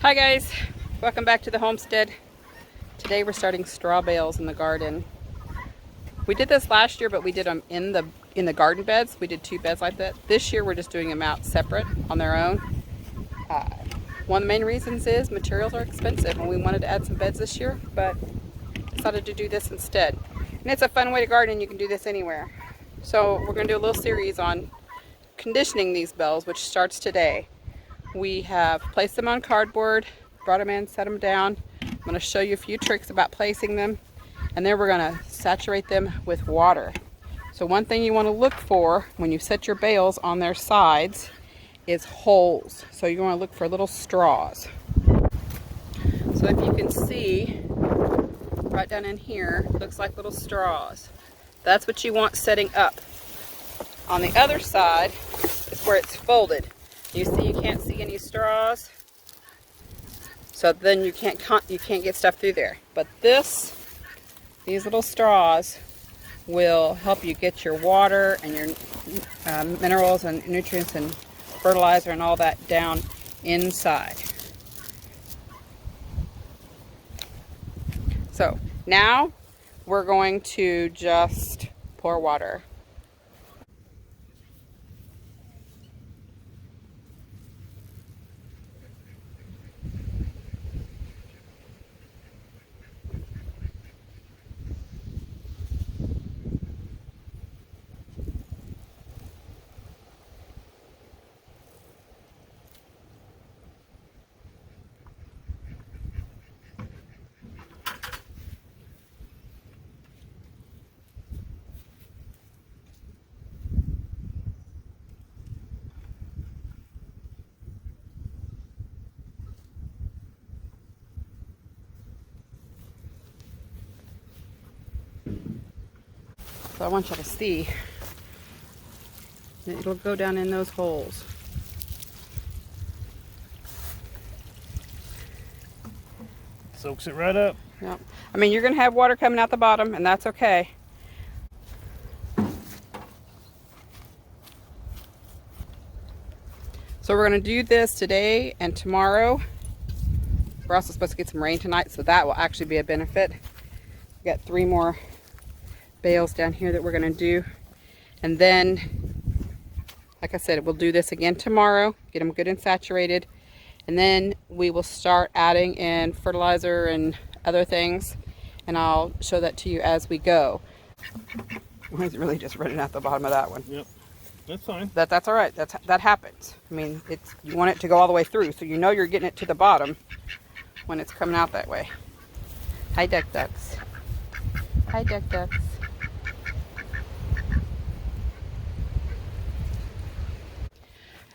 Hi guys, welcome back to the homestead. Today we're starting straw bales in the garden. We did this last year, but we did them in the garden beds. We did 2 beds like that. This year we're just doing them out separate on their own. One of the main reasons is materials are expensive, and we wanted to add some beds this year, but decided to do this instead. And it's a fun way to garden. You can do this anywhere. So we're going to do a little series on conditioning these bales, which starts today. We have placed them on cardboard, brought them in, set them down. I'm going to show you a few tricks about placing them, and then we're going to saturate them with water. So one thing you want to look for when you set your bales on their sides is holes. So you want to look for little straws. So if you can see, right down in here, looks like little straws. That's what you want setting up. On the other side is where it's folded. You see, you can't see any straws, so then you can't get stuff through there. But these little straws will help you get your water and your minerals and nutrients and fertilizer and all that down inside. So now we're going to just pour water. So I want you to see that it'll go down in those holes. Soaks it right up. Yep. I mean, you're going to have water coming out the bottom, and that's okay. So we're going to do this today and tomorrow. We're also supposed to get some rain tonight, so that will actually be a benefit. We've got 3 more bales down here that we're going to do. And then, like I said, we'll do this again tomorrow. Get them good and saturated. And then we will start adding in fertilizer and other things. And I'll show that to you as we go. It's really just running out the bottom of that one. Yep, that's fine. That's all right. That happens. I mean, you want it to go all the way through, so you know you're getting it to the bottom when it's coming out that way. Hi, ducks. Hi, ducks.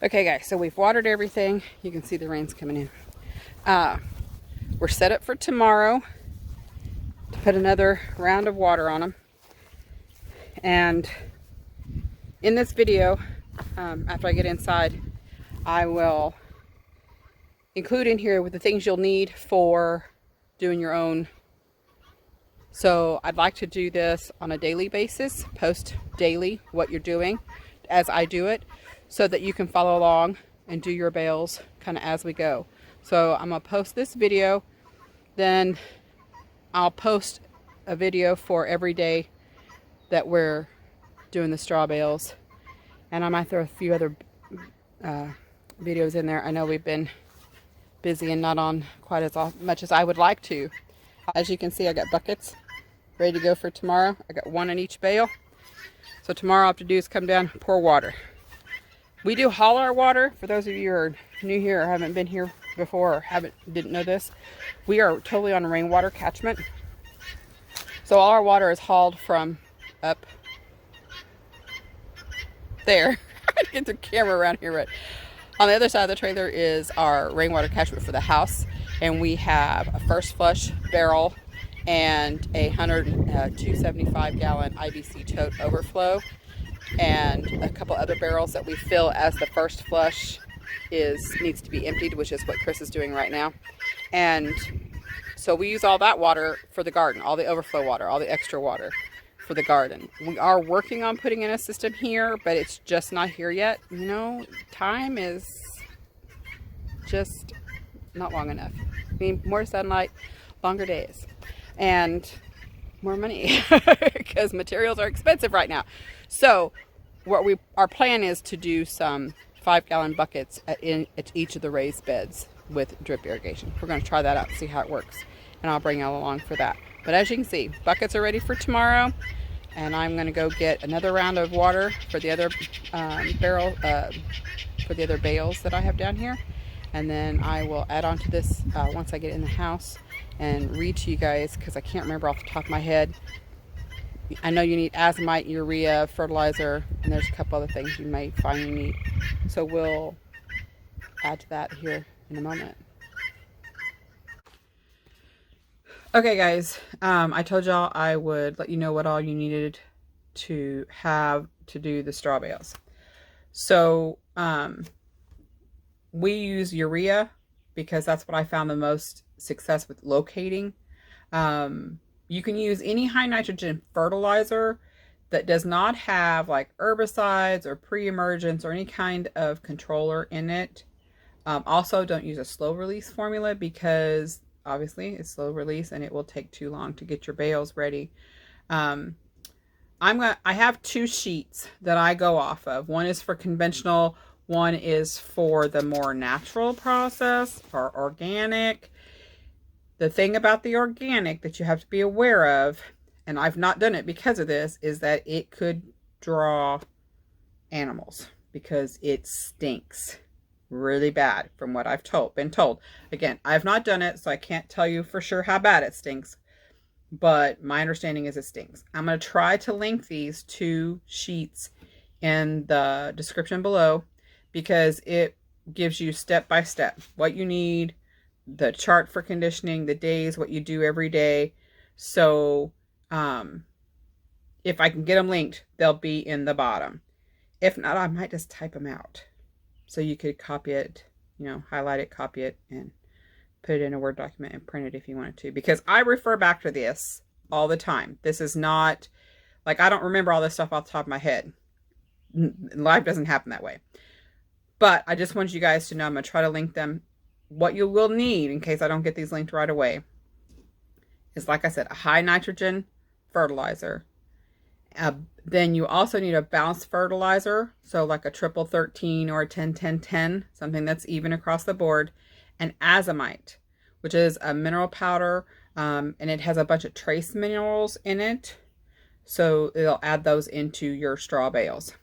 Okay, guys, so we've watered everything. You can see the rain's coming in. We're set up for tomorrow to put another round of water on them. And in this video, after I get inside, I will include in here with the things you'll need for doing your own. So I'd like to do this on a daily basis, post daily what you're doing as I do it, so that you can follow along and do your bales kind of as we go. So I'm going to post this video, then I'll post a video for every day that we're doing the straw bales. And I might throw a few other videos in there. I know we've been busy and not on quite as much as I would like to. As you can see, I got buckets ready to go for tomorrow. I got 1 in each bale. So tomorrow all I have to do is come down and pour water. We do haul our water. For those of you who are new here or haven't been here before or didn't know this, we are totally on a Rainwater Catchment. So all our water is hauled from up there. Get the camera around here, but on the other side of the trailer is our Rainwater Catchment for the house, and we have a first flush barrel and a 275 gallon IBC tote overflow, and a couple other barrels that we fill as the first flush needs to be emptied, which is what Chris is doing right now. And so we use all that water for the garden, all the overflow water, all the extra water for the garden. We are working on putting in a system here, but it's just not here yet. You know, time is just not long enough. We need more sunlight, longer days, and more money because materials are expensive right now. So our plan is to do some 5-gallon buckets at each of the raised beds with drip irrigation. We're going to try that out and see how it works, and I'll bring y'all along for that. But as you can see, buckets are ready for tomorrow, and I'm going to go get another round of water for the other for the other bales that I have down here, and then I will add on to this once I get in the house and read to you guys, because I can't remember off the top of my head. I know you need Azomite, urea, fertilizer, and there's a couple other things you may find you need. So we'll add to that here in a moment. Okay guys, I told y'all I would let you know what all you needed to have to do the straw bales. So we use urea because that's what I found the most success with locating. You can use any high nitrogen fertilizer that does not have like herbicides or pre-emergence or any kind of controller in it. Also, don't use a slow release formula because obviously it's slow release and it will take too long to get your bales ready. I have 2 sheets that I go off of. One is for conventional, one is for the more natural process or organic. The thing about the organic that you have to be aware of, and I've not done it because of this, is that it could draw animals because it stinks really bad from what I've been told. Again, I've not done it, so I can't tell you for sure how bad it stinks, but my understanding is it stinks. I'm going to try to link these 2 sheets in the description below because it gives you step by step what you need, the chart for conditioning, the days, what you do every day. So if I can get them linked, they'll be in the bottom. If not, I might just type them out. So you could copy it, highlight it, copy it, and put it in a Word document and print it if you wanted to. Because I refer back to this all the time. This is not, like, I don't remember all this stuff off the top of my head. Life doesn't happen that way. But I just want you guys to know I'm going to try to link them. What you will need, in case I don't get these linked right away, is, like I said, a high nitrogen fertilizer. Then you also need a balanced fertilizer, so like a 13-13 or a 10-10-10, something that's even across the board. And Azomite, which is a mineral powder, and it has a bunch of trace minerals in it, so it'll add those into your straw bales.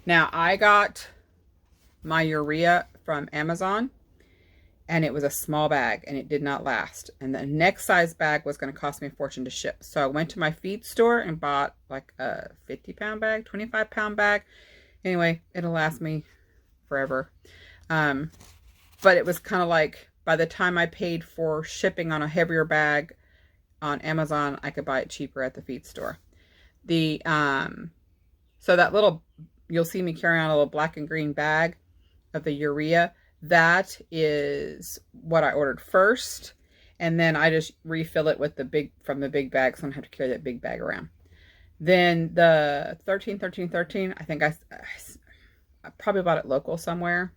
Now, I got my urea from Amazon, and it was a small bag, and it did not last. And the next size bag was going to cost me a fortune to ship. So I went to my feed store and bought like a 50-pound bag, 25-pound bag. Anyway, it'll last me forever. But it was kind of like, by the time I paid for shipping on a heavier bag on Amazon, I could buy it cheaper at the feed store. So that little, you'll see me carrying on a little black and green bag of the urea. That is what I ordered first, and then I just refill it with from the big bag, so I don't have to carry that big bag around. Then the 13-13-13, I think I probably bought it local somewhere,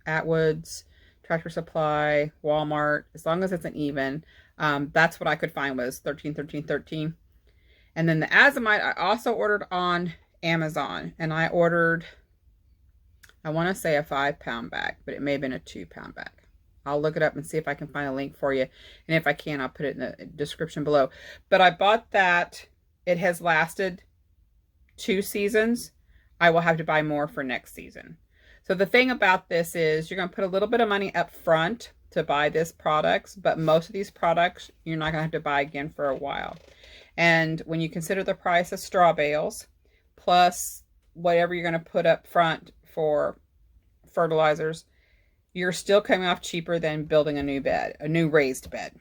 Atwood's, Tractor Supply, Walmart, as long as it's an even. That's what I could find was 13-13-13. And then the Azomite I also ordered on Amazon, and I ordered, I want to say a 5-pound bag, but it may have been a 2-pound bag. I'll look it up and see if I can find a link for you. And if I can, I'll put it in the description below. But I bought that. It has lasted 2 seasons. I will have to buy more for next season. So the thing about this is you're going to put a little bit of money up front to buy this products, but most of these products you're not going to have to buy again for a while. And when you consider the price of straw bales, plus whatever you're going to put up front for fertilizers, you're still coming off cheaper than building a new bed, a new raised bed.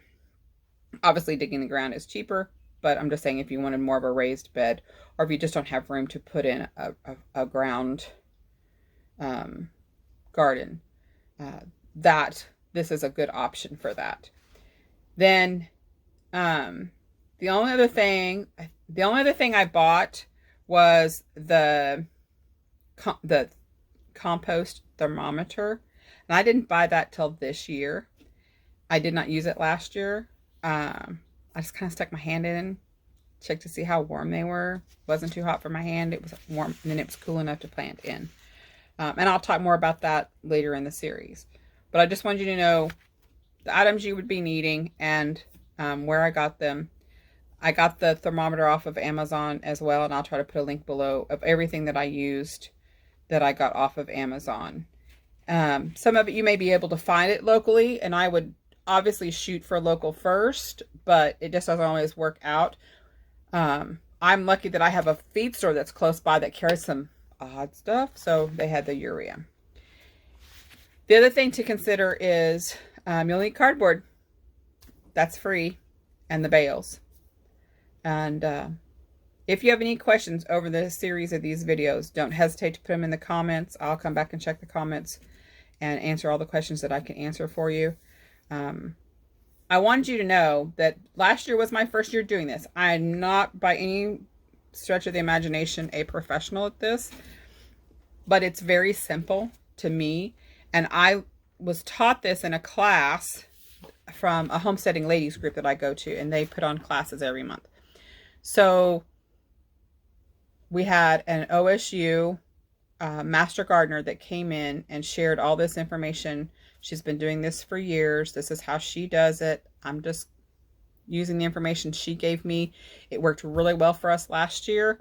Obviously digging the ground is cheaper, but I'm just saying if you wanted more of a raised bed, or if you just don't have room to put in a ground garden, that this is a good option for that. Then the only other thing I bought was the Compost Thermometer. And I didn't buy that till this year. I did not use it last year. I just kind of stuck my hand in, checked to see how warm they were. Wasn't too hot for my hand. It was warm, and then it was cool enough to plant in. And I'll talk more about that later in the series. But I just wanted you to know the items you would be needing and where I got them. I got the thermometer off of Amazon as well, and I'll try to put a link below of everything that I used that I got off of Amazon. Some of it you may be able to find it locally, and I would obviously shoot for local first, but it just doesn't always work out. I'm lucky that I have a feed store that's close by that carries some odd stuff, so they had the urea. The other thing to consider is you'll need cardboard. That's free, and the bales. And if you have any questions over the series of these videos, don't hesitate to put them in the comments. I'll come back and check the comments and answer all the questions that I can answer for you. I wanted you to know that last year was my first year doing this. I'm not by any stretch of the imagination a professional at this, but it's very simple to me. And I was taught this in a class from a homesteading ladies group that I go to, and they put on classes every month. So we had an OSU master gardener that came in and shared all this information. She's been doing this for years. This is how she does it. I'm just using the information she gave me. It worked really well for us last year.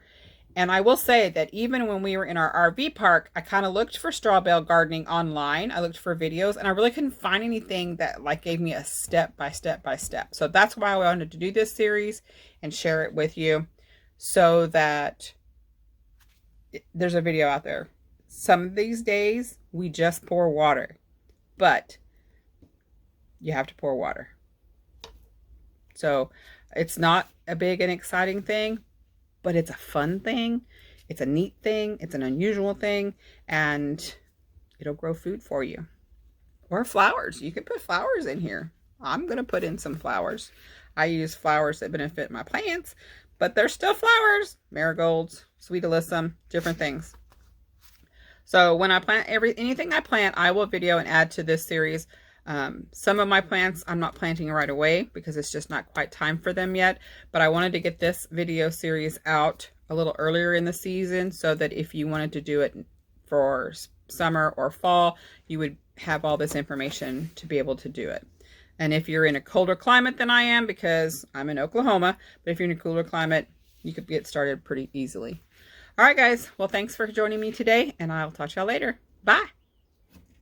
And I will say that even when we were in our RV park, I kind of looked for strawbale gardening online. I looked for videos, and I really couldn't find anything that like gave me a step by step by step. So that's why I wanted to do this series and share it with you, so that there's a video out there. Some of these days we just pour water, but you have to pour water. So it's not a big and exciting thing, but it's a fun thing. It's a neat thing. It's an unusual thing, and it'll grow food for you. Or flowers. You can put flowers in here. I'm going to put in some flowers. I use flowers that benefit my plants, but they're still flowers. Marigolds, sweet alyssum, different things. So when I plant anything I plant, I will video and add to this series. Some of my plants I'm not planting right away because it's just not quite time for them yet, but I wanted to get this video series out a little earlier in the season so that if you wanted to do it for summer or fall, you would have all this information to be able to do it. And if you're in a colder climate than I am, because I'm in Oklahoma, but if you're in a cooler climate, you could get started pretty easily. All right, guys. Well, thanks for joining me today, and I'll talk to y'all later. Bye.